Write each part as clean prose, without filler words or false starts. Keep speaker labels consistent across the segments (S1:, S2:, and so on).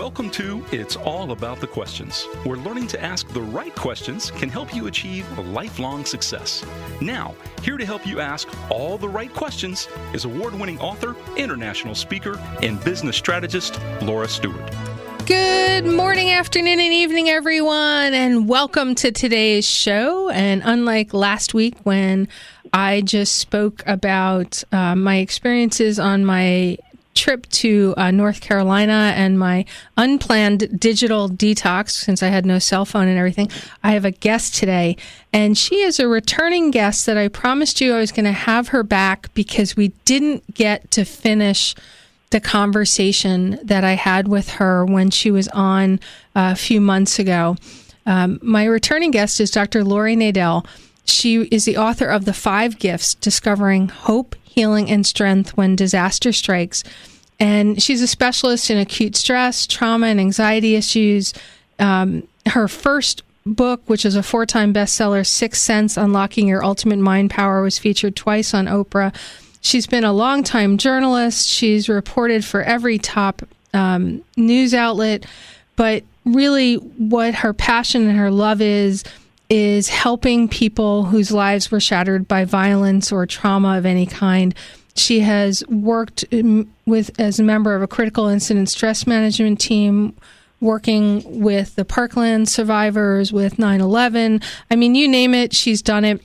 S1: Welcome to It's All About the Questions, where learning to ask the right questions can help you achieve lifelong success. Now, here to help you ask all the right questions is award-winning author, international speaker, and business strategist, Laurie Stewart.
S2: Good morning, afternoon, and evening, everyone, and welcome to today's show. And unlike last week when I just spoke about my experiences on my trip to North Carolina and my unplanned digital detox, since I had no cell phone and everything, I have a guest today, and she is a returning guest that I promised you I was going to have her back because we didn't get to finish the conversation that I had with her when she was on a few months ago. My returning guest is Dr. Laurie Nadel. She is the author of The 5 Gifts, Discovering Hope, Healing, and Strength When Disaster Strikes. And she's a specialist in acute stress, trauma, and anxiety issues. Her first book, which is a 4-time bestseller, 6th Sense, Unlocking Your Ultimate Mind Power, was featured twice on Oprah. She's been a longtime journalist. She's reported for every top news outlet. But really what her passion and her love is helping people whose lives were shattered by violence or trauma of any kind. She has worked as a member of a critical incident stress management team, working with the Parkland survivors, with 9/11. I mean, you name it, she's done it.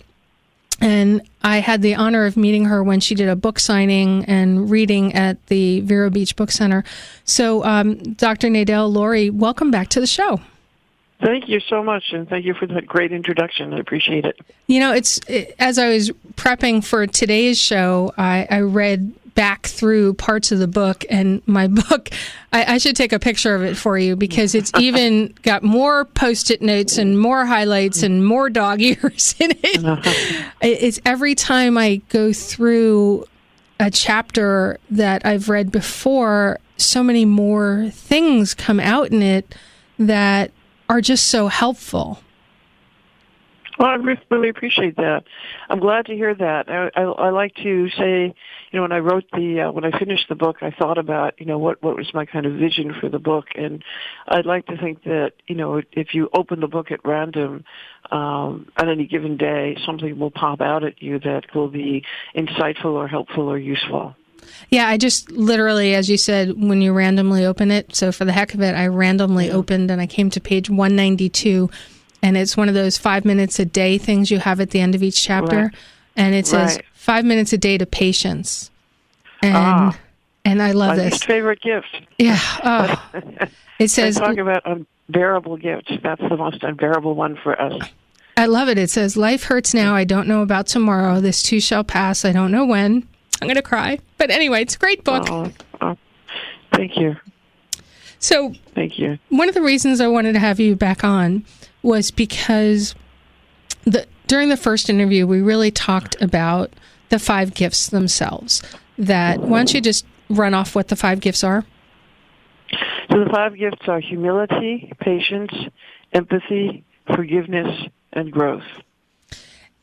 S2: And I had the honor of meeting her when she did a book signing and reading at the Vero Beach Book Center. So, Dr. Nadel, Laurie, welcome back to the show.
S3: Thank you so much, and thank you for that great introduction. I appreciate it.
S2: You know, as I was prepping for today's show, I read back through parts of the book, and my book, I should take a picture of it for you because it's even got more Post-it notes and more highlights and more dog ears in it. It's every time I go through a chapter that I've read before, so many more things come out in it that are just so helpful.
S3: Well, I really appreciate that. I'm glad to hear that. I like to say, when I wrote when I finished the book, I thought about, what was my kind of vision for the book. And I'd like to think that, if you open the book at random, on any given day, something will pop out at you that will be insightful or helpful or useful.
S2: Yeah, I just literally, as you said, when you randomly open it, so for the heck of it, I randomly opened and I came to page 192, and it's one of those 5 minutes a day things you have at the end of each chapter, right. And it says 5 minutes a day to patience, and I love this.
S3: My favorite gift.
S2: Yeah. It says,
S3: talk about unbearable gifts. That's the most unbearable one for us.
S2: I love it. It says, life hurts now. I don't know about tomorrow. This too shall pass. I don't know when. I'm going to cry. But anyway, it's a great book.
S3: Oh, thank you.
S2: So,
S3: thank you.
S2: One of the reasons I wanted to have you back on was because during the first interview, we really talked about the 5 gifts themselves. Why don't you just run off what the 5 gifts are?
S3: So the 5 gifts are humility, patience, empathy, forgiveness, and growth.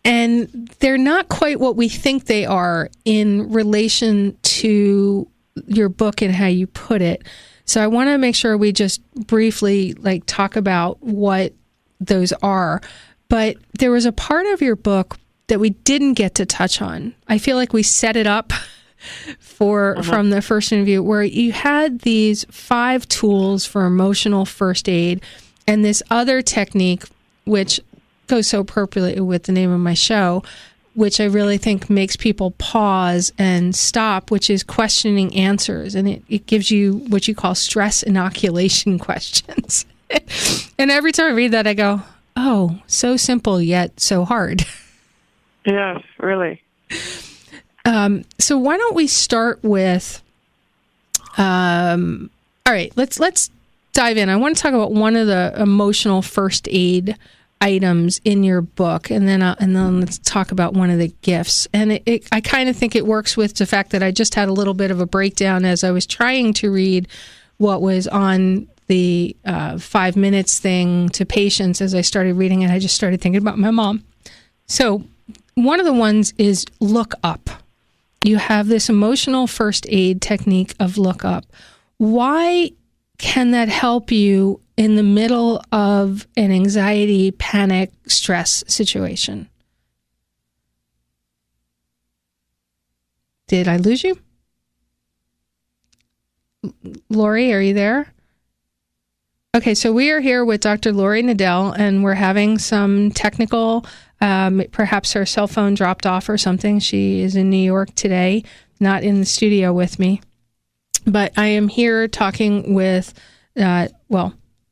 S2: And they're not quite what we think they are in relation to your book and how you put it. So I want to make sure we just briefly talk about what those are. But there was a part of your book that we didn't get to touch on. I feel like we set it up from the first interview, where you had these 5 tools for emotional first aid and this other technique, which goes so appropriately with the name of my show, which I really think makes people pause and stop, which is questioning answers. And it gives you what you call stress inoculation questions. And every time I read that, I go, oh, so simple yet so hard.
S3: Yes, really.
S2: So why don't we start with, all right, let's dive in. I want to talk about one of the emotional first aid items in your book, and then let's talk about one of the gifts. And I kind of think it works with the fact that I just had a little bit of a breakdown as I was trying to read what was on the 5 minutes thing to patience. As I started reading it, I just started thinking about my mom. So one of the ones is look up. You have this emotional first aid technique of look up. Why can that help you in the middle of an anxiety, panic, stress situation? Did I lose you? Laurie, are you there? Okay, so we are here with Dr. Laurie Nadel, and we're having some technical, perhaps her cell phone dropped off or something. She is in New York today, not in the studio with me. But I am here talking with, I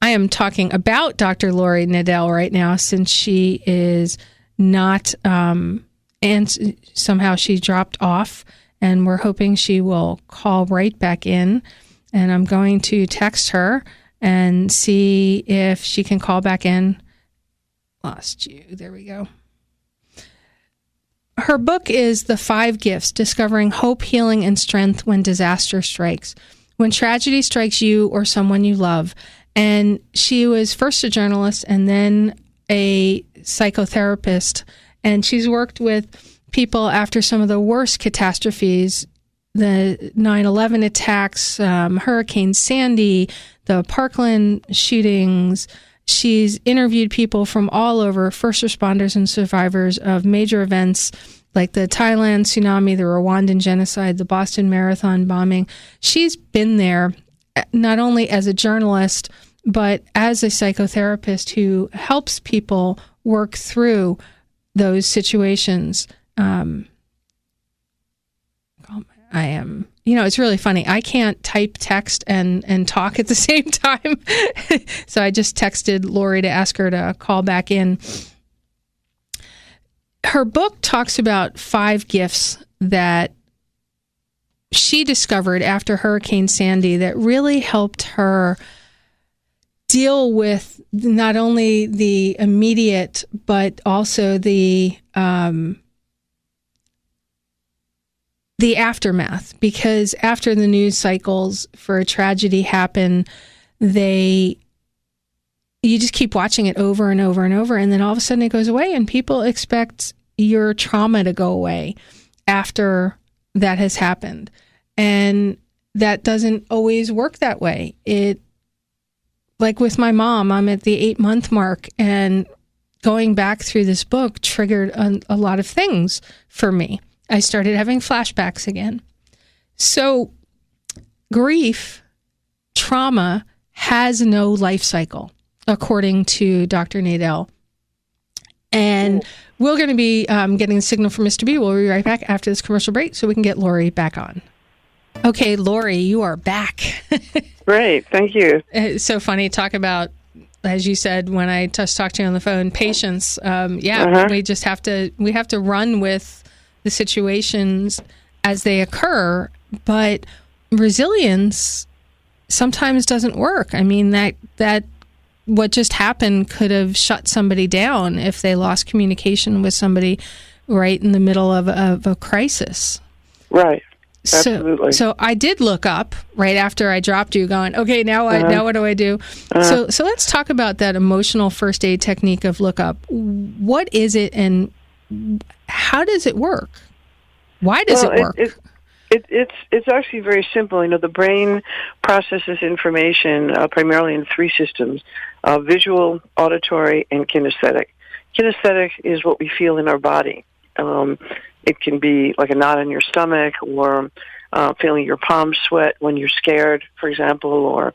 S2: am talking about Dr. Laurie Nadel right now, since she is not, and somehow she dropped off, and we're hoping she will call right back in. And I'm going to text her and see if she can call back in. Lost you. There we go. Her book is The 5 Gifts, Discovering Hope, Healing, and Strength When Disaster Strikes. When tragedy strikes you or someone you love. And she was first a journalist and then a psychotherapist. And she's worked with people after some of the worst catastrophes, the 9/11 attacks, Hurricane Sandy, the Parkland shootings. She's interviewed people from all over, first responders and survivors of major events like the Thailand tsunami, the Rwandan genocide, the Boston Marathon bombing. She's been there not only as a journalist, but as a psychotherapist who helps people work through those situations. It's really funny. I can't type text and talk at the same time. So I just texted Laurie to ask her to call back in. Her book talks about 5 gifts that she discovered after Hurricane Sandy that really helped her deal with not only the immediate, but also the aftermath, because after the news cycles for a tragedy happen, you just keep watching it over and over and over, and then all of a sudden it goes away, and people expect your trauma to go away after that has happened. And that doesn't always work that way. Like with my mom, I'm at the 8-month mark, and going back through this book triggered a lot of things for me. I started having flashbacks again. So grief, trauma has no life cycle, according to Dr. Nadel. And we're going to be getting a signal from Mr. B. We'll be right back after this commercial break so we can get Laurie back on. Okay, Laurie, you are back.
S3: Great, thank you.
S2: It's so funny. Talk about, as you said when I just talked to you on the phone, patience. We just have to run with the situations as they occur, but resilience sometimes doesn't work. I mean, that what just happened could have shut somebody down if they lost communication with somebody right in the middle of a crisis.
S3: Right. Absolutely.
S2: So I did look up right after I dropped you, going, okay, now what do I do? So let's talk about that emotional first aid technique of lookup. What is it, and how does it work? Why does it work?
S3: It's actually very simple. The brain processes information primarily in 3 systems: visual, auditory, and kinesthetic. Kinesthetic is what we feel in our body. It can be like a knot in your stomach, or feeling your palms sweat when you're scared, for example, or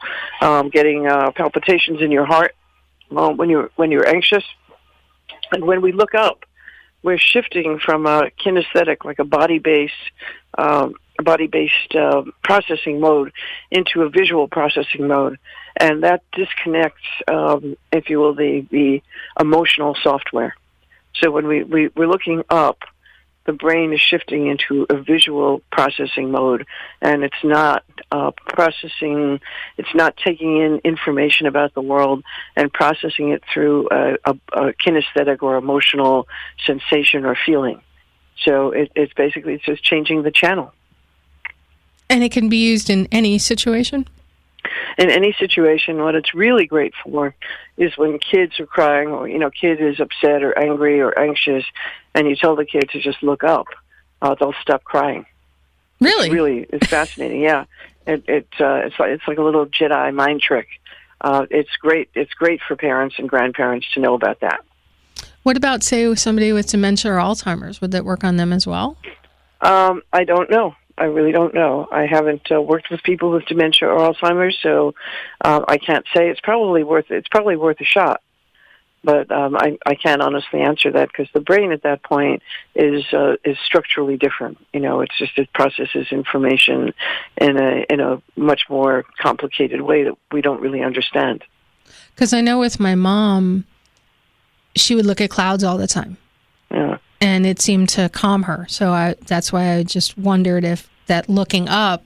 S3: getting palpitations in your heart when you're anxious. And when we look up, we're shifting from a kinesthetic, like a body-based processing mode, into a visual processing mode, and that disconnects, if you will, the emotional software. So when we're looking up, the brain is shifting into a visual processing mode, and it's not processing, it's not taking in information about the world and processing it through a kinesthetic or emotional sensation or feeling. So it's basically just changing the channel.
S2: And it can be used in any situation?
S3: In any situation. What it's really great for is when kids are crying, or kid is upset or angry or anxious, and you tell the kid to just look up, they'll stop crying.
S2: Really?
S3: It's fascinating, yeah. It's like a little Jedi mind trick. It's great. It's great for parents and grandparents to know about that.
S2: What about, say, somebody with dementia or Alzheimer's? Would that work on them as well?
S3: I don't know. I really don't know. I haven't worked with people with dementia or Alzheimer's, so I can't say. It's probably worth a shot. But I can't honestly answer that because the brain at that point is structurally different. It processes information in a much more complicated way that we don't really understand.
S2: Because I know with my mom, she would look at clouds all the time.
S3: Yeah.
S2: And it seemed to calm her. So that's why I just wondered if that looking up,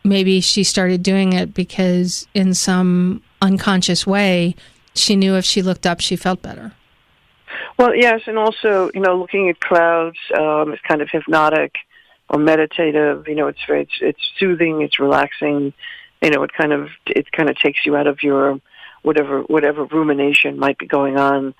S2: maybe she started doing it because in some unconscious way, she knew if she looked up, she felt better.
S3: Well, yes, and also, looking at clouds is kind of hypnotic or meditative. It's soothing, it's relaxing. It kind of takes you out of your whatever rumination might be going on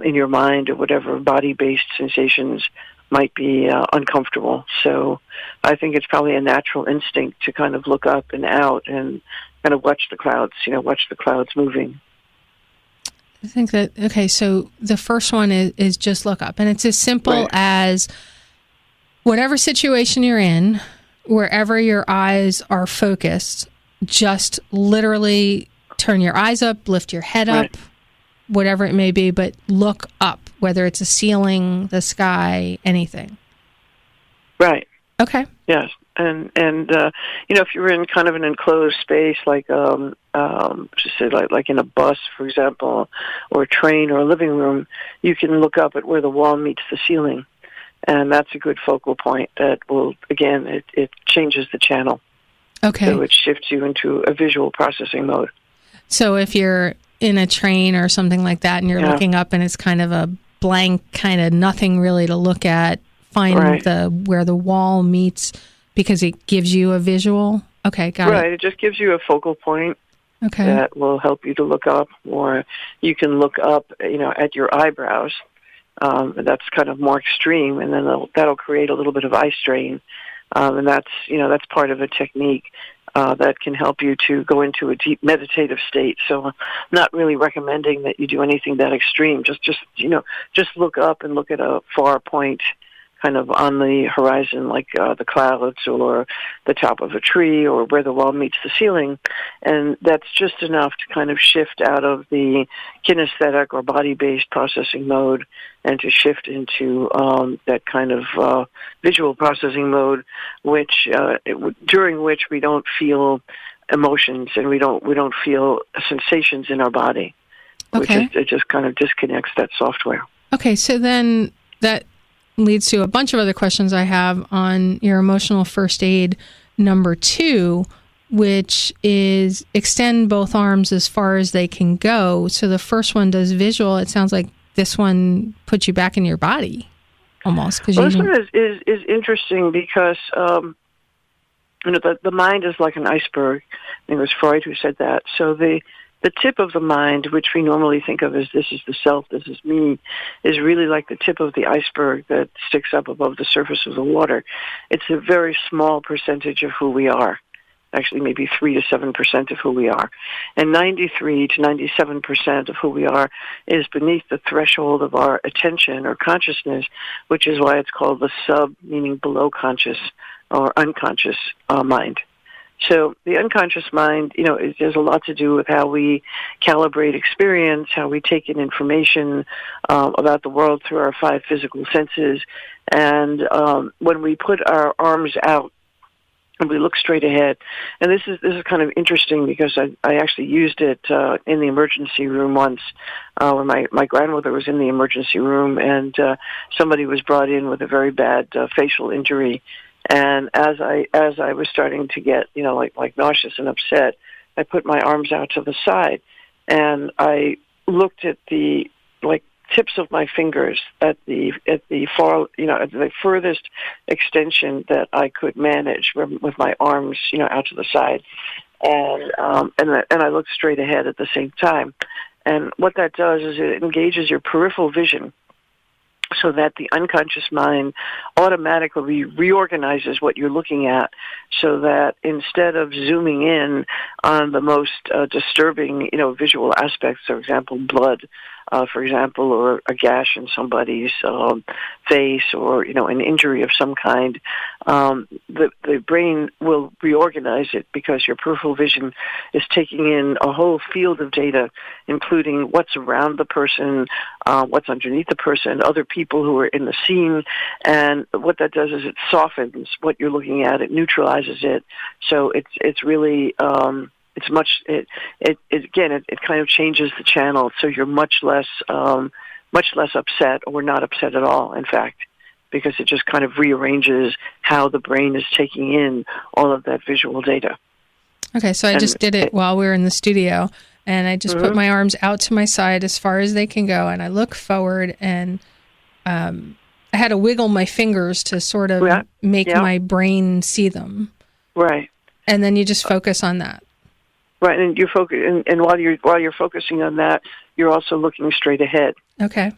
S3: in your mind, or whatever body-based sensations might be uncomfortable. So I think it's probably a natural instinct to kind of look up and out and kind of watch the clouds moving.
S2: I think that, okay, so the first one is just look up. And it's as simple as whatever situation you're in, wherever your eyes are focused, just literally turn your eyes up, lift your head up, whatever it may be, but look up, whether it's a ceiling, the sky, anything.
S3: Right.
S2: Okay.
S3: Yes. And if you're in kind of an enclosed space, like just say like in a bus, for example, or a train or a living room, you can look up at where the wall meets the ceiling, and that's a good focal point. That will, again, it changes the channel.
S2: Okay.
S3: So it shifts you into a visual processing mode.
S2: So if you're in a train or something like that, and you're looking up, and it's kind of a blank, kind of nothing really to look at, find where the wall meets, because it gives you a visual. Okay, got it.
S3: Right, it just gives you a focal point
S2: Okay.
S3: that will help you to look up, or you can look up, at your eyebrows. That's kind of more extreme, and then that'll create a little bit of eye strain, and that's part of a technique that can help you to go into a deep meditative state. So, I'm not really recommending that you do anything that extreme. Just look up and look at a far point, kind of on the horizon, like the clouds or the top of a tree or where the wall meets the ceiling. And that's just enough to kind of shift out of the kinesthetic or body-based processing mode and to shift into that kind of visual processing mode, during which we don't feel emotions and we don't feel sensations in our body.
S2: Okay.
S3: It just kind of disconnects that software.
S2: Okay, so then that leads to a bunch of other questions I have on your emotional first aid number 2, which is extend both arms as far as they can go. So the first one does visual. It sounds like this one puts you back in your body almost.
S3: This one is interesting because the mind is like an iceberg. I think it was Freud who said that. So the tip of the mind, which we normally think of as this is the self, this is me, is really like the tip of the iceberg that sticks up above the surface of the water. It's a very small percentage of who we are, actually maybe 3 to 7% of who we are. And 93 to 97% of who we are is beneath the threshold of our attention or consciousness, which is why it's called the sub, meaning below conscious or unconscious mind. So the unconscious mind, it has a lot to do with how we calibrate experience, how we take in information about the world through our 5 physical senses. And when we put our arms out and we look straight ahead, and this is kind of interesting because I actually used it in the emergency room once when my grandmother was in the emergency room, and somebody was brought in with a very bad facial injury. And as I was starting to get, like nauseous and upset, I put my arms out to the side, and I looked at the tips of my fingers at the far, at the furthest extension that I could manage with my arms, out to the side, and I looked straight ahead at the same time. And what that does is it engages your peripheral vision. so that the unconscious mind automatically reorganizes what you're looking at, so that instead of zooming in on the most disturbing, visual aspects, for example, blood, for example, or a gash in somebody's face, or an injury of some kind, the brain will reorganize it because your peripheral vision is taking in a whole field of data, including what's around the person, what's underneath the person, other people who are in the scene, and what that does is it softens what you're looking at, it neutralizes it, so it's really it's much it kind of changes the channel, so you're much less upset, or not upset at all, in fact, because it just kind of rearranges how the brain is taking in all of that visual data.
S2: Okay, so I just did it while we were in the studio, and I just put my arms out to my side as far as they can go, and I look forward, and I had to wiggle my fingers to sort of make my brain see them. Right. And then you just focus on that.
S3: Right, and you focus, and while you're focusing on that, you're also looking straight ahead.
S2: Okay.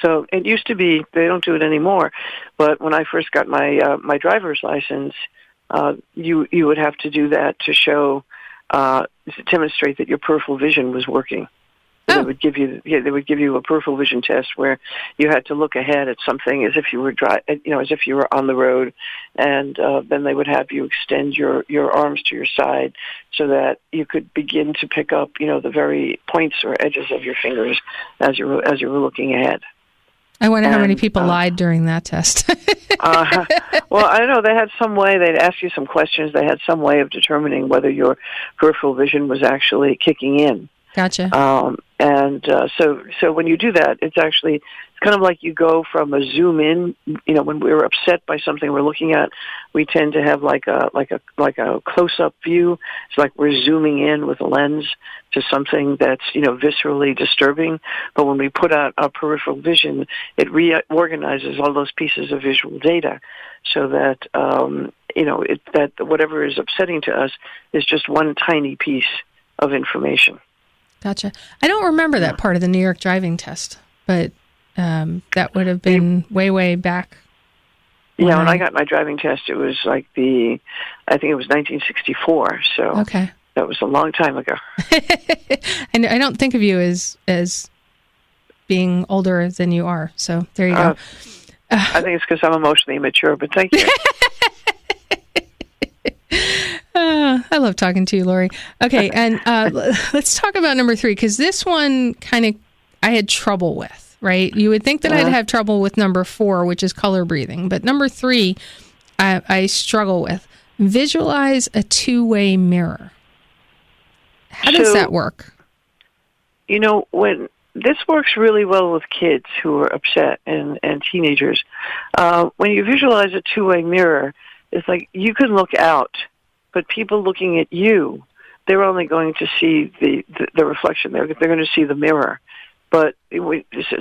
S3: So it used to be, they don't do it anymore, but when I first got my driver's license, you would have to do that to show, to demonstrate that your peripheral vision was working. They would give you a peripheral vision test where you had to look ahead at something as if you were as if you were on the road, and then they would have you extend your arms to your side so that you could begin to pick up the very points or edges of your fingers as you were looking ahead.
S2: I wonder how many people lied during that test.
S3: Well, I don't know. They had some way. They'd ask you some questions. They had some way of determining whether your peripheral vision was actually kicking in.
S2: Gotcha.
S3: So when you do that, it's kind of like you go from a zoom in. When we're upset by something we're looking at, we tend to have like a close up view. It's like we're zooming in with a lens to something that's viscerally disturbing. But when we put out our peripheral vision, it reorganizes all those pieces of visual data, so that that whatever is upsetting to us is just one tiny piece of information.
S2: Gotcha. I don't remember that part of the New York driving test, but that would have been way back.
S3: When I got my driving test, it was I think it was 1964. So
S2: okay.
S3: That was a long time ago.
S2: And I don't think of you as being older than you are. So there you go.
S3: I think it's because I'm emotionally immature, but thank you.
S2: I love talking to you, Laurie. Okay, and let's talk about number 3, because this one I had trouble with, right? You would think that I'd have trouble with number 4, which is color breathing, but number 3, I struggle with. Visualize a two-way mirror. How does that work?
S3: When this works really well with kids who are upset and teenagers. When you visualize a two-way mirror, it's like you can look out, but people looking at you, they're only going to see the reflection. They're going to see the mirror, but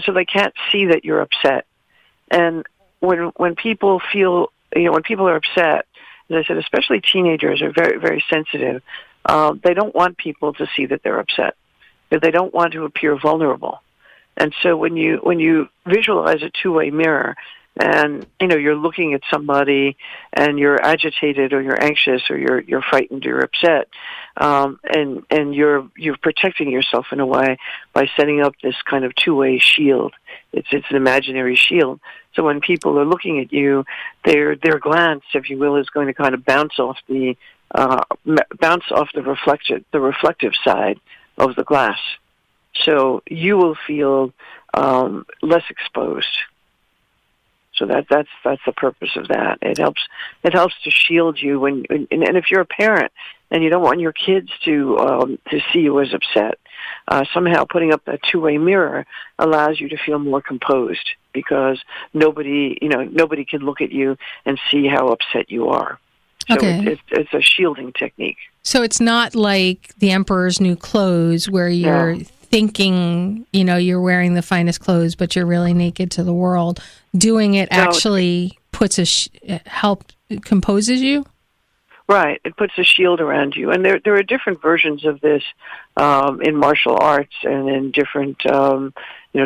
S3: so they can't see that you're upset. And when people feel, when people are upset, as I said, especially teenagers are very, very sensitive. They don't want people to see that they're upset. They don't want to appear vulnerable. And so when you visualize a two-way mirror, and you're looking at somebody and you're agitated or you're anxious or you're frightened or you're upset, and you're protecting yourself in a way by setting up this kind of two-way shield. It's an imaginary shield. So when people are looking at you, their glance, if you will, is going to kind of bounce off the reflective side of the glass. So you will feel less exposed. So that's the purpose of that. It helps to shield you and if you're a parent and you don't want your kids to see you as upset, somehow putting up that two-way mirror allows you to feel more composed, because nobody can look at you and see how upset you are. So
S2: okay.
S3: It's a shielding technique.
S2: So it's not like The Emperor's New Clothes, where you're thinking, you're wearing the finest clothes, but you're really naked to the world. Doing it actually puts composes you?
S3: Right. It puts a shield around you. And there are different versions of this in martial arts and in different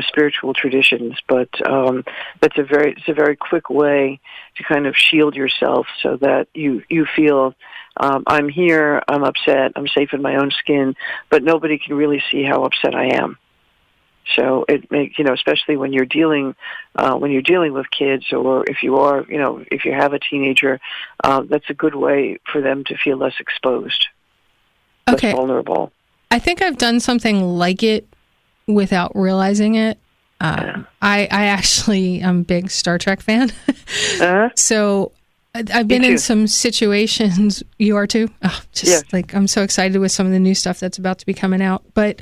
S3: spiritual traditions, but it's a very quick way to kind of shield yourself so that you feel I'm here, I'm upset, I'm safe in my own skin, but nobody can really see how upset I am. So it makes, especially when you're dealing with kids, or if you have a teenager, that's a good way for them to feel less exposed, less vulnerable.
S2: I think I've done something like it without realizing it. I actually am a big Star Trek fan. So I've been in some situations. You are too? Oh, like I'm so excited with some of the new stuff that's about to be coming out. But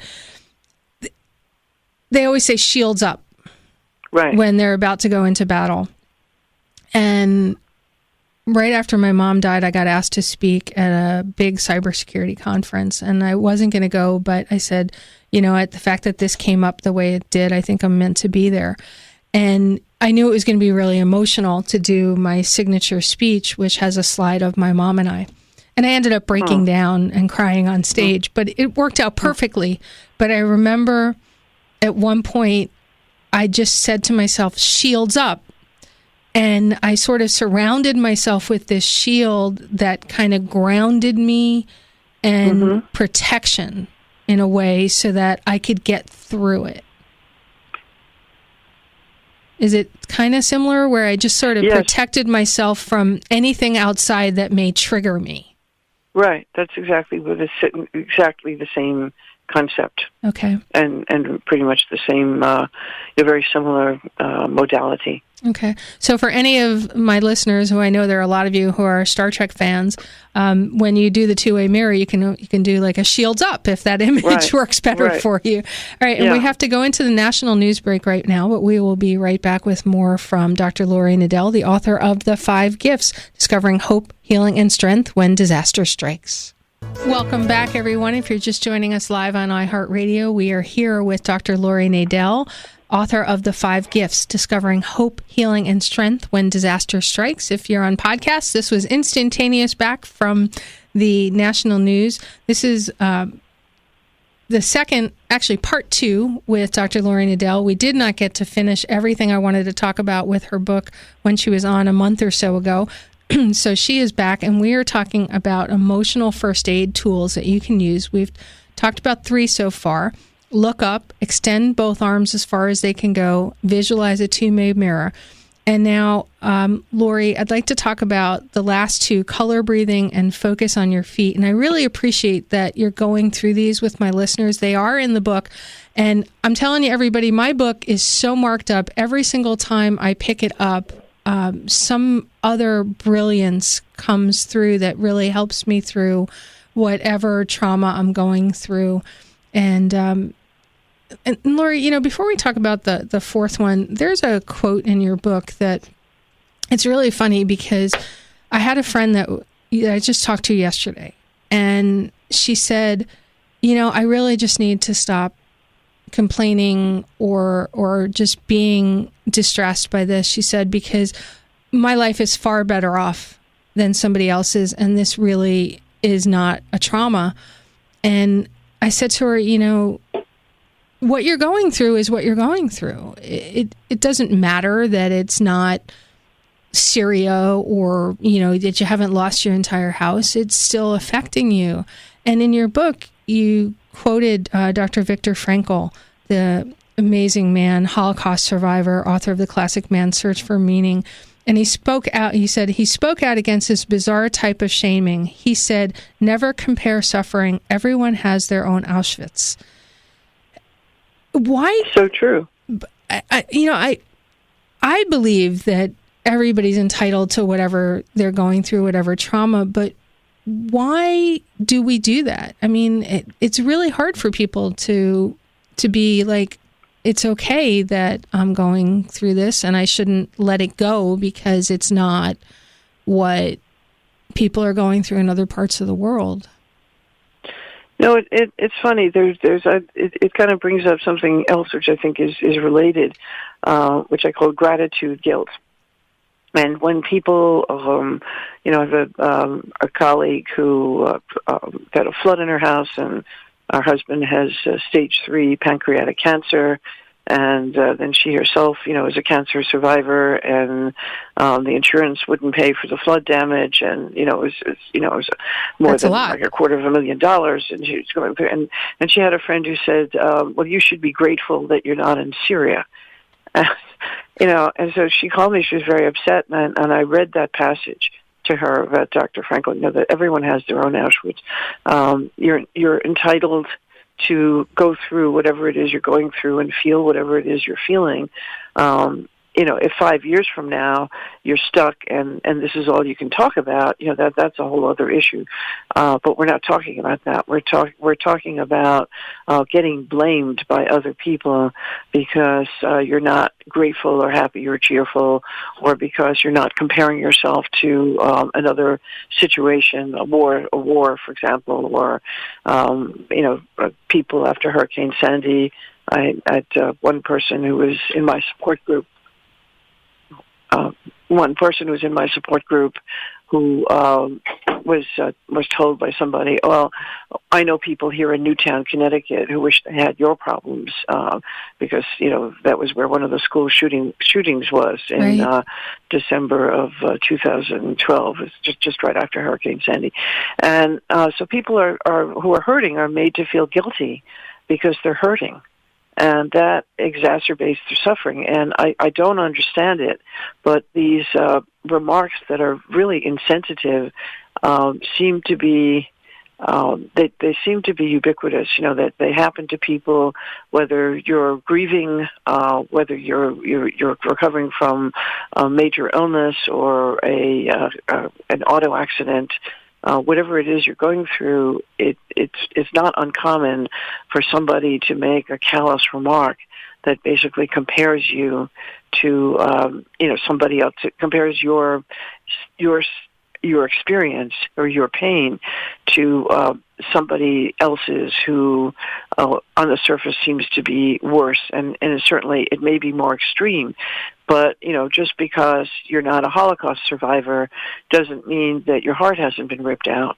S2: they always say shields up, right, when they're about to go into battle. And right after my mom died, I got asked to speak at a big cybersecurity conference, and I wasn't going to go, but I said, at the fact that this came up the way it did, I think I'm meant to be there. And I knew it was going to be really emotional to do my signature speech, which has a slide of my mom and I. And I ended up breaking down and crying on stage, but it worked out perfectly. But I remember at one point, I just said to myself, shields up. And I sort of surrounded myself with this shield that kind of grounded me and protection in a way so that I could get through it. Is it kind of similar where I just sort of protected myself from anything outside that may trigger me?
S3: Right. That's exactly the same concept.
S2: Okay.
S3: And pretty much the same, very similar modality.
S2: Okay. So for any of my listeners, who I know there are a lot of you who are Star Trek fans, when you do the two-way mirror, you can do like a shields up if that image works better for you. All right. And we have to go into the national news break right now, but we will be right back with more from Dr. Laurie Nadel, the author of The 5 Gifts, Discovering Hope, Healing, and Strength When Disaster Strikes. Welcome back, everyone. If you're just joining us live on iHeartRadio, we are here with Dr. Laurie Nadel, author of The 5 Gifts, Discovering Hope, Healing, and Strength When Disaster Strikes. If you're on podcasts, this was instantaneous back from the national news. This is the second, actually part 2 with Dr. Laurie Nadel. We did not get to finish everything I wanted to talk about with her book when she was on a month or so ago. So she is back, and we are talking about emotional first aid tools that you can use. We've talked about 3 so far. Look up, extend both arms as far as they can go, visualize a two-way mirror. And now, Laurie, I'd like to talk about the last 2, color breathing and focus on your feet. And I really appreciate that you're going through these with my listeners. They are in the book. And I'm telling you, everybody, my book is so marked up. Every single time I pick it up, some other brilliance comes through that really helps me through whatever trauma I'm going through. And Laurie, before we talk about the 4th one, there's a quote in your book that it's really funny because I had a friend that I just talked to yesterday, and she said, I really just need to stop complaining or just being distressed by this. She said, because my life is far better off than somebody else's, and this really is not a trauma. And I said to her, what you're going through is what you're going through. It doesn't matter that it's not Syria or, that you haven't lost your entire house. It's still affecting you. And in your book, you quoted Dr. Viktor Frankl, the amazing man, Holocaust survivor, author of the classic Man's Search for Meaning. And he spoke out, he said, he spoke out against this bizarre type of shaming. He said, never compare suffering. Everyone has their own Auschwitz. Why?
S3: So true.
S2: I believe that everybody's entitled to whatever they're going through, whatever trauma, but why do we do that? I mean, it's really hard for people to be like, it's okay that I'm going through this and I shouldn't let it go because it's not what people are going through in other parts of the world.
S3: No, it's funny. It kind of brings up something else which I think is related, which I call gratitude guilt. And when people, I have a colleague who got a flood in her house, and her husband has stage 3 pancreatic cancer, and then she herself, is a cancer survivor, and the insurance wouldn't pay for the flood damage, and it was more
S2: That's
S3: than
S2: a lot.
S3: like $250,000, and she was going through, and she had a friend who said, "Well, you should be grateful that you're not in Syria." And so she called me. She was very upset, and I read that passage to her about Dr. Franklin. That everyone has their own Auschwitz. You're entitled to go through whatever it is you're going through and feel whatever it is you're feeling. If 5 years from now you're stuck and this is all you can talk about, that's a whole other issue. But we're not talking about that. We're talking about getting blamed by other people because you're not grateful or happy or cheerful, or because you're not comparing yourself to another situation, a war, for example, or people after Hurricane Sandy. I had one person who was in my support group. Who was told by somebody, "Well, I know people here in Newtown, Connecticut, who wish they had your problems because that was where one of the school shootings was in December of 2012, just right after Hurricane Sandy." And so people who are hurting are made to feel guilty because they're hurting. And that exacerbates their suffering. And I don't understand it, but these remarks that are really insensitive seem to be they seem to be ubiquitous. That they happen to people, whether you're grieving, whether you're recovering from a major illness or an auto accident. Whatever it is you're going through, it's not uncommon for somebody to make a callous remark that basically compares you to somebody else. It compares your experience or your pain to somebody else's who on the surface seems to be worse, and certainly it may be more extreme. But, just because you're not a Holocaust survivor doesn't mean that your heart hasn't been ripped out.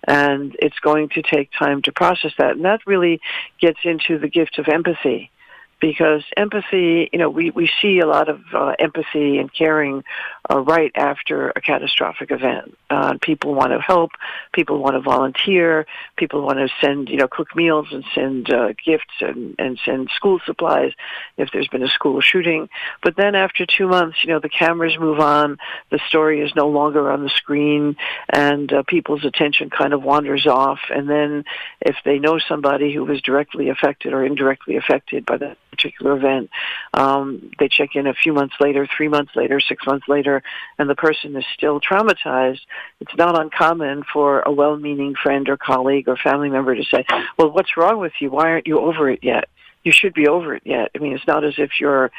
S3: And it's going to take time to process that. And that really gets into the gift of empathy. Because empathy, we see a lot of empathy and caring right after a catastrophic event. People want to help. People want to volunteer. People want to send, cook meals and send gifts and send school supplies if there's been a school shooting. But then after 2 months, the cameras move on. The story is no longer on the screen, and people's attention kind of wanders off. And then if they know somebody who was directly affected or indirectly affected by that particular event, they check in a few months later, 3 months later, 6 months later, and the person is still traumatized. It's not uncommon for a well-meaning friend or colleague or family member to say, "Well, what's wrong with you? Why aren't you over it yet? You should be over it yet." I mean, it's not as if you're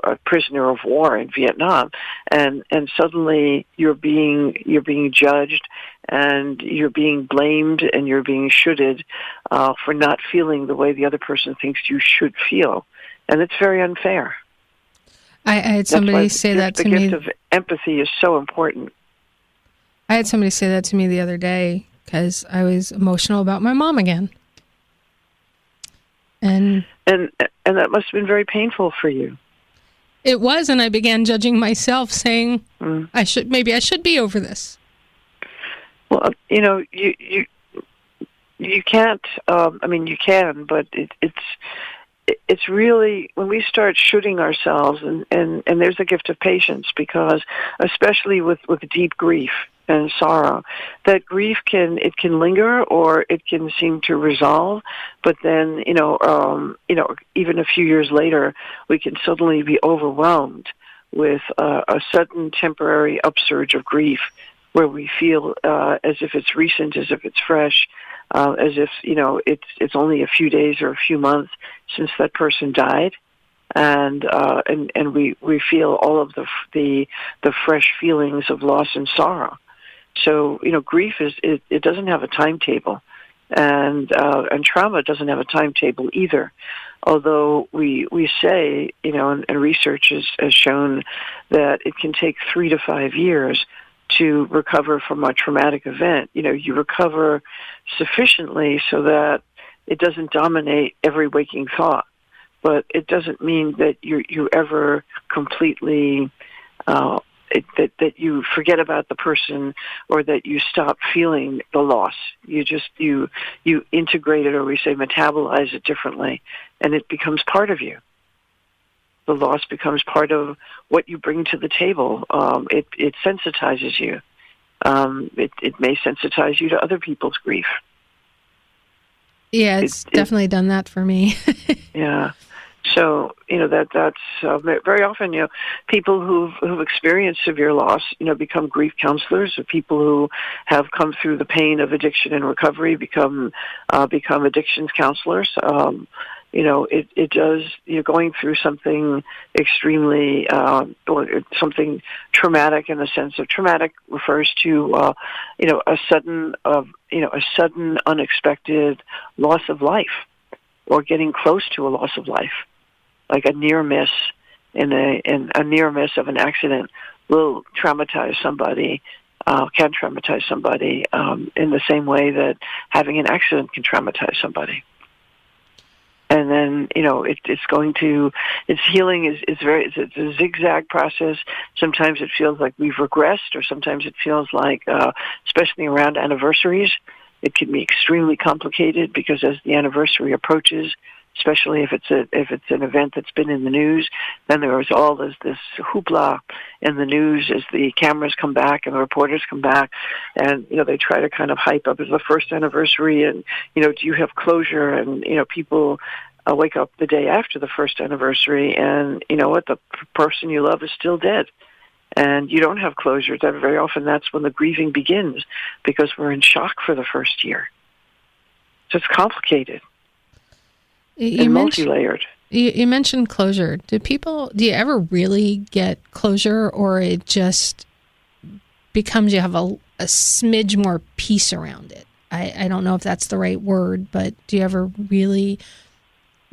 S3: a prisoner of war in Vietnam, and suddenly you're being judged, and you're being blamed, and you're being shoulded for not feeling the way the other person thinks you should feel, and it's very unfair.
S2: I had somebody say that to me.
S3: The gift of empathy is so important.
S2: I had somebody say that to me the other day because I was emotional about my mom again. And
S3: that must have been very painful for you.
S2: It was, and I began judging myself, saying, I should be over this.
S3: Well, you can't. You can, but it's really when we start shooting ourselves, and there's a gift of patience, because especially with deep grief and sorrow, that grief can linger, or it can seem to resolve, but then even a few years later we can suddenly be overwhelmed with a sudden temporary upsurge of grief, where we feel as if it's recent, as if it's fresh, as if it's only a few days or a few months since that person died, and we feel all of the fresh feelings of loss and sorrow. So grief it doesn't have a timetable. And trauma doesn't have a timetable either. Although we say, and research has shown that it can take 3 to 5 years to recover from a traumatic event. You recover sufficiently so that it doesn't dominate every waking thought. But it doesn't mean that you ever completely that you forget about the person or that you stop feeling the loss. You integrate it, or we say metabolize it differently, and it becomes part of you. The loss becomes part of what you bring to the table. It sensitizes you. It may sensitize you to other people's grief.
S2: Yeah, it's definitely done that for me.
S3: Yeah. So, that's very often, people who've experienced severe loss, become grief counselors, or people who have come through the pain of addiction and recovery become addictions counselors. It does, going through something extremely, or something traumatic, in the sense of traumatic refers to, a sudden, unexpected loss of life, or getting close to a loss of life. Like a near miss a near miss of an accident will traumatize somebody, can traumatize somebody in the same way that having an accident can traumatize somebody. And then, its healing is it's a zigzag process. Sometimes it feels like we've regressed, or sometimes it feels like, especially around anniversaries, it can be extremely complicated, because as the anniversary approaches, especially if it's an event that's been in the news, then there is all this hoopla in the news as the cameras come back and the reporters come back, and they try to kind of hype up as the first anniversary, and do you have closure? And people wake up the day after the first anniversary, and the person you love is still dead, and you don't have closure. That very often that's when the grieving begins, because we're in shock for the first year. So it's complicated. And multi-layered.
S2: You mentioned closure. Do you ever really get closure, or it just becomes you have a smidge more peace around it? I don't know if that's the right word, but do you ever really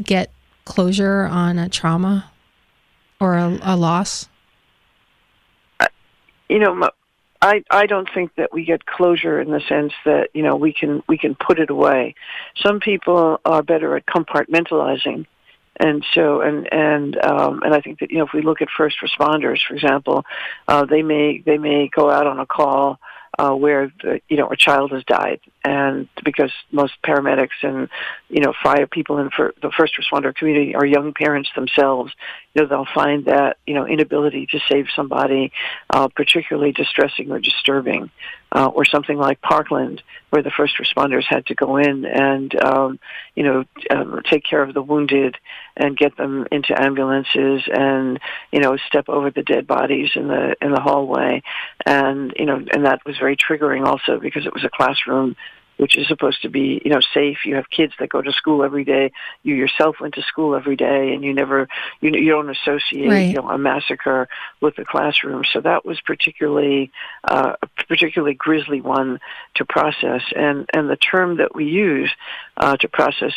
S2: get closure on a trauma or a loss?
S3: I don't think that we get closure in the sense that we can put it away. Some people are better at compartmentalizing, and so and I think that if we look at first responders, for example, they may go out on a call where a child has died, and because most paramedics and fire people in the first responder community are young parents themselves, they'll find that inability to save somebody particularly distressing or disturbing, or something like Parkland, where the first responders had to go in and take care of the wounded and get them into ambulances, and step over the dead bodies in the hallway, and that was very triggering also, because it was a classroom which is supposed to be, safe. You have kids that go to school every day. You yourself went to school every day, and you don't associate,
S2: right,
S3: a massacre with the classroom. So that was particularly a particularly grisly one to process. And the term that we use to process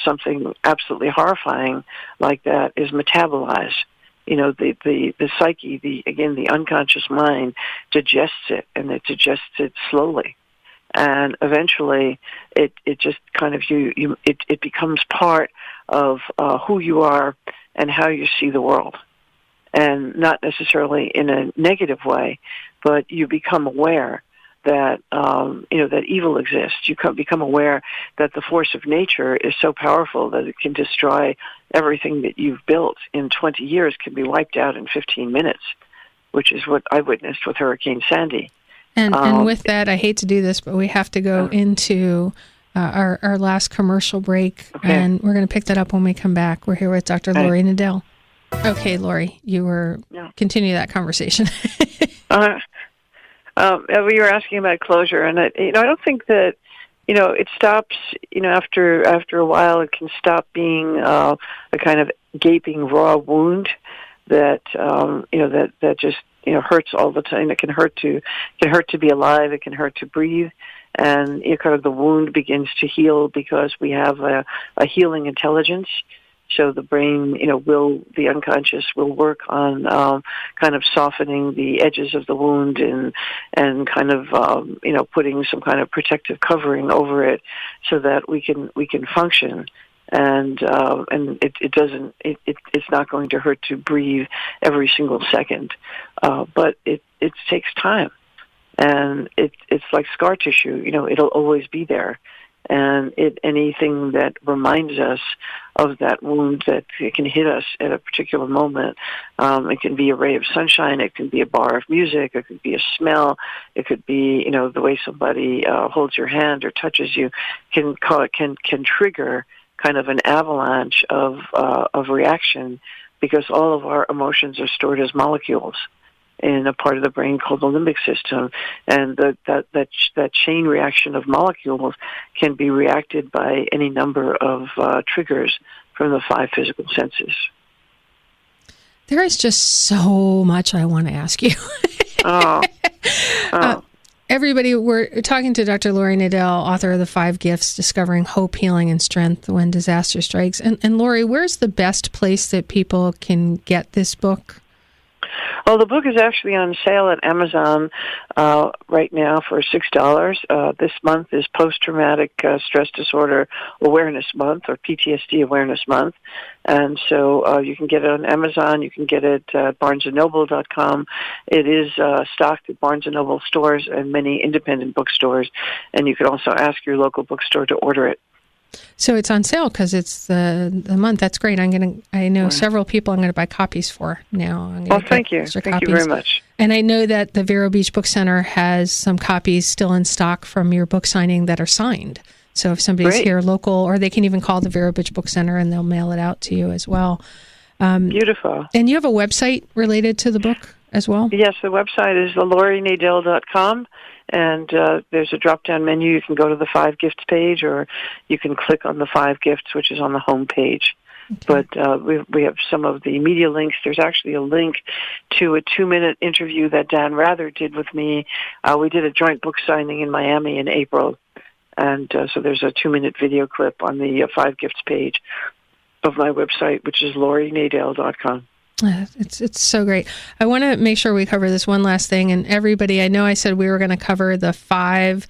S3: something absolutely horrifying like that is metabolize. The psyche, the unconscious mind digests it, and it digests it slowly. And eventually, it just kind of it becomes part of who you are and how you see the world, and not necessarily in a negative way, but you become aware that that evil exists. You become aware that the force of nature is so powerful that it can destroy everything that you've built in 20 years, can be wiped out in 15 minutes, which is what I witnessed with Hurricane Sandy.
S2: And with that, I hate to do this, but we have to go into our last commercial break,
S3: okay,
S2: and we're going to pick that up when we come back. We're here with Dr. Laurie Nadel. Okay, Laurie, you were continue that conversation.
S3: We were asking about closure, and I don't think that it stops. After a while, it can stop being a kind of gaping raw wound that that just hurts all the time. It can hurt to be alive. It can hurt to breathe, and kind of the wound begins to heal because we have a healing intelligence. So the brain, the unconscious will work on kind of softening the edges of the wound and kind of putting some kind of protective covering over it so that we can function. And it's not going to hurt to breathe every single second, but it takes time, and it's like scar tissue. It'll always be there. And anything that reminds us of that wound that it can hit us at a particular moment, it can be a ray of sunshine, it can be a bar of music, it could be a smell, it could be the way somebody holds your hand or touches you, can trigger kind of an avalanche of reaction, because all of our emotions are stored as molecules in a part of the brain called the limbic system, and that chain reaction of molecules can be reacted by any number of triggers from the 5 physical senses.
S2: There is just so much I want to ask you. Everybody, we're talking to Dr. Laurie Nadel, author of The 5 Gifts, Discovering Hope, Healing, and Strength When Disaster Strikes. And Laurie, where's the best place that people can get this book?
S3: Well, the book is actually on sale at Amazon right now for $6. This month is Post-Traumatic Stress Disorder Awareness Month, or PTSD Awareness Month. And so you can get it on Amazon. You can get it at barnesandnoble.com. It is stocked at Barnes & Noble stores and many independent bookstores. And you can also ask your local bookstore to order it.
S2: So it's on sale because it's the month. That's great. I know several people I'm going to buy copies for now.
S3: Thank you. Thank you very much.
S2: And I know that the Vero Beach Book Center has some copies still in stock from your book signing that are signed. So if somebody's here local, or they can even call the Vero Beach Book Center and they'll mail it out to you as well.
S3: Beautiful.
S2: And you have a website related to the book as well?
S3: Yes, the website is laurienadel.com. And there's a drop-down menu. You can go to the 5 Gifts page, or you can click on the 5 Gifts, which is on the home page. Okay. But we have some of the media links. There's actually a link to a 2-minute interview that Dan Rather did with me. We did a joint book signing in Miami in April. And so there's a 2-minute video clip on the 5 Gifts page of my website, which is laurienadel.com.
S2: It's so great. I want to make sure we cover this one last thing. And everybody, I know I said we were going to cover the 5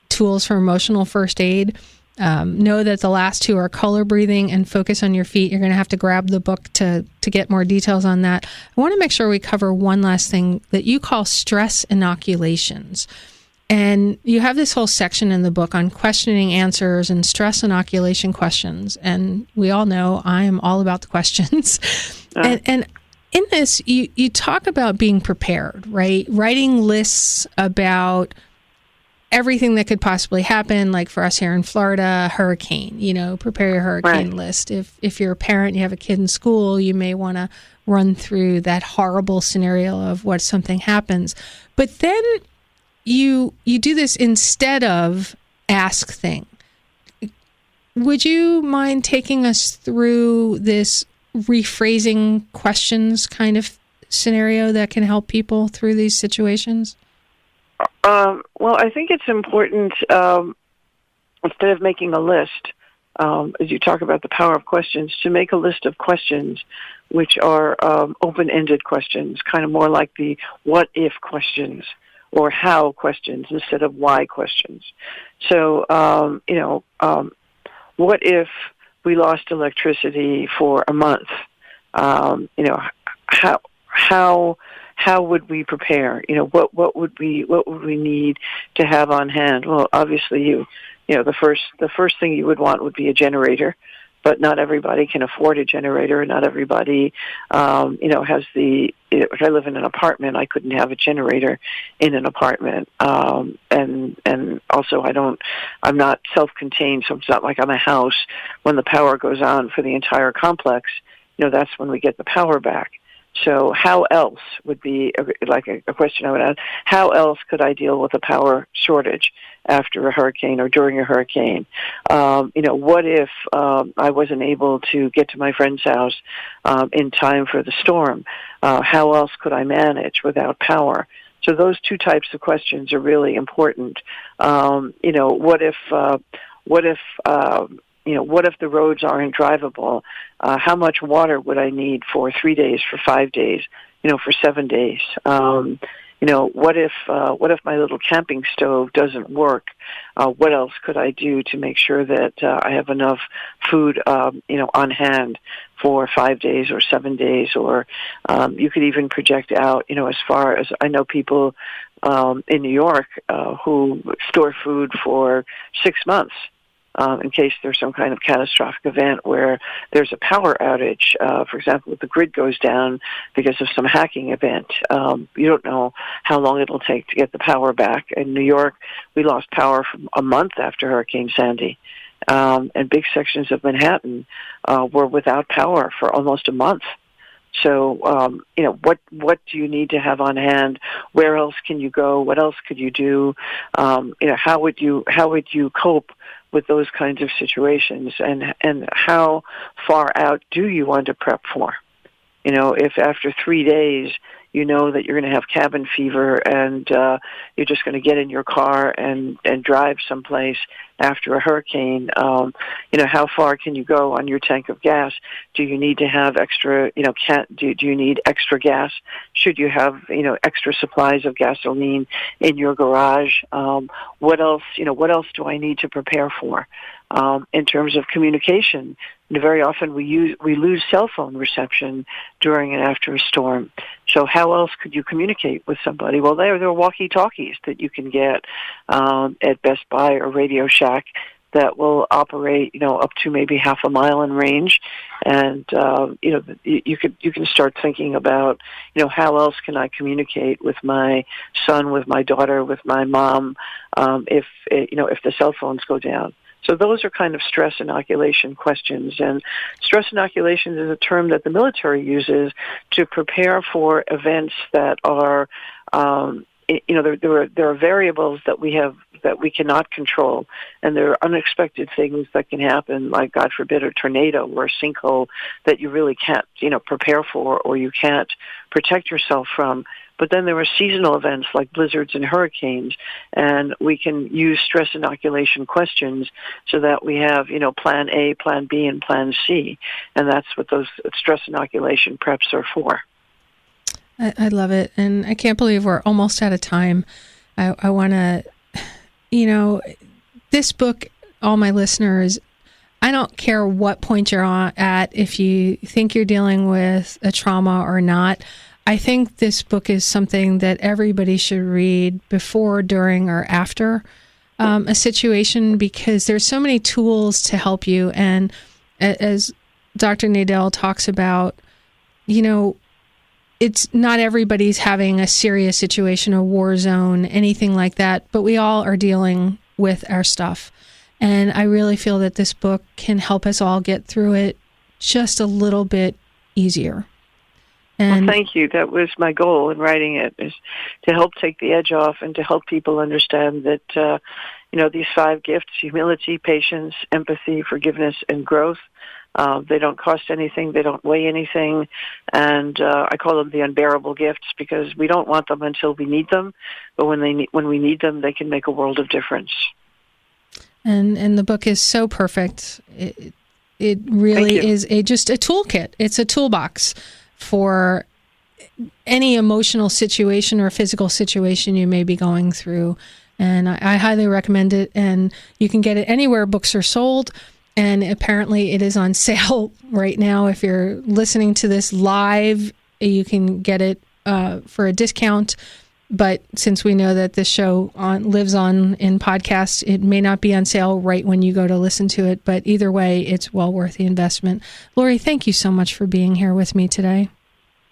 S2: tools for emotional first aid. Know that the last 2 are color breathing and focus on your feet. You're going to have to grab the book to get more details on that. I want to make sure we cover one last thing that you call stress inoculations. And you have this whole section in the book on questioning answers and stress inoculation questions. And we all know I am all about the questions. And in this, you talk about being prepared, right? Writing lists about everything that could possibly happen, like for us here in Florida, hurricane, prepare your hurricane list. If you're a parent, you have a kid in school, you may want to run through that horrible scenario of what something happens. But then you do this instead of ask thing. Would you mind taking us through this rephrasing questions kind of scenario that can help people through these situations?
S3: Well, I think it's important, instead of making a list, as you talk about the power of questions, to make a list of questions which are open-ended questions, kind of more like the what-if questions or how questions instead of why questions. So, what if we lost electricity for a month? How would we prepare? What would we need to have on hand? Well, obviously, the first thing you would want would be a generator, but not everybody can afford a generator. Not everybody, has the. If I live in an apartment, I couldn't have a generator in an apartment, and also I'm not self-contained, so it's not like I'm a house. When the power goes on for the entire complex, that's when we get the power back. So how else would be a question I would ask? How else could I deal with a power shortage after a hurricane or during a hurricane? What if I wasn't able to get to my friend's house in time for the storm? How else could I manage without power? So those two types of questions are really important. What if the roads aren't drivable? How much water would I need for 3 days, for 5 days, for 7 days? What if my little camping stove doesn't work? What else could I do to make sure that I have enough food, on hand for 5 days or 7 days? Or you could even project out, as far as I know people in New York who store food for 6 months. In case there's some kind of catastrophic event where there's a power outage, for example, if the grid goes down because of some hacking event. You don't know how long it'll take to get the power back. In New York, we lost power for a month after Hurricane Sandy. And big sections of Manhattan were without power for almost a month. So, what do you need to have on hand? Where else can you go? What else could you do? How would you cope with those kinds of situations? And how far out do you want to prep for? If after 3 days you know that you're going to have cabin fever and you're just going to get in your car and drive someplace after a hurricane, how far can you go on your tank of gas? Do you need to have extra, do you need extra gas? Should you have, extra supplies of gasoline in your garage? What else do I need to prepare for? In terms of communication, very often we lose cell phone reception during and after a storm. So how else could you communicate with somebody? Well, there are walkie-talkies that you can get at Best Buy or Radio Shack that will operate, up to maybe half a mile in range, and you can start thinking about, how else can I communicate with my son, with my daughter, with my mom, if the cell phones go down. So those are kind of stress inoculation questions, and stress inoculation is a term that the military uses to prepare for events that are, there are variables that we cannot control, and there are unexpected things that can happen, like God forbid a tornado or a sinkhole that you really can't, prepare for or you can't protect yourself from. But then there are seasonal events like blizzards and hurricanes, and we can use stress inoculation questions so that we have, plan A, plan B, and plan C. And that's what those stress inoculation preps are for.
S2: I love it. And I can't believe we're almost out of time. I want to, this book, all my listeners, I don't care what point you're at, if you think you're dealing with a trauma or not. I think this book is something that everybody should read before, during, or after a situation, because there's so many tools to help you. And as Dr. Nadel talks about, it's not everybody's having a serious situation, a war zone, anything like that, but we all are dealing with our stuff. And I really feel that this book can help us all get through it just a little bit easier.
S3: Well, thank you. That was my goal in writing it, is to help take the edge off and to help people understand that, these 5 gifts, humility, patience, empathy, forgiveness, and growth, they don't cost anything. They don't weigh anything. And I call them the unbearable gifts because we don't want them until we need them. But when we need them, they can make a world of difference.
S2: And the book is so perfect. It really is just a toolkit. It's a toolbox for any emotional situation or physical situation you may be going through. And I highly recommend it. And you can get it anywhere books are sold. And apparently it is on sale right now. If you're listening to this live, you can get it for a discount. But since we know that this show lives on in podcasts, it may not be on sale right when you go to listen to it. But either way, it's well worth the investment. Laurie, thank you so much for being here with me today.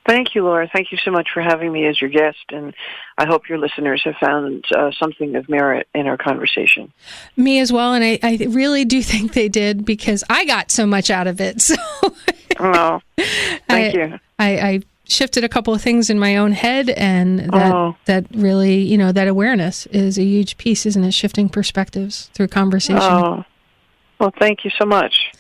S3: Thank you, Laura. Thank you so much for having me as your guest. And I hope your listeners have found something of merit in our conversation.
S2: Me as well. And I really do think they did, because I got so much out of it. So
S3: oh, thank you.
S2: I shifted a couple of things in my own head, and that really, that awareness is a huge piece, isn't it? Shifting perspectives through conversation.
S3: Oh, well, thank you so much.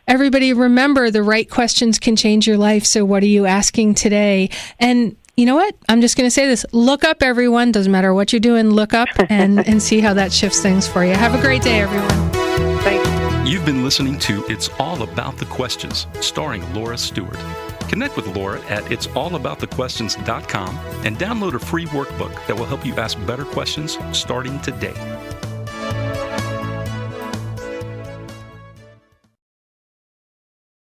S2: Everybody, remember, the right questions can change your life. So what are you asking today? And, you know what? I'm just going to say this. Look up, everyone. Doesn't matter what you're doing. Look up and see how that shifts things for you. Have a great day, everyone.
S3: Thanks.
S1: You've been listening to It's All About the Questions, starring Laura Stewart. Connect with Laura at it'sallaboutthequestions.com and download a free workbook that will help you ask better questions starting today.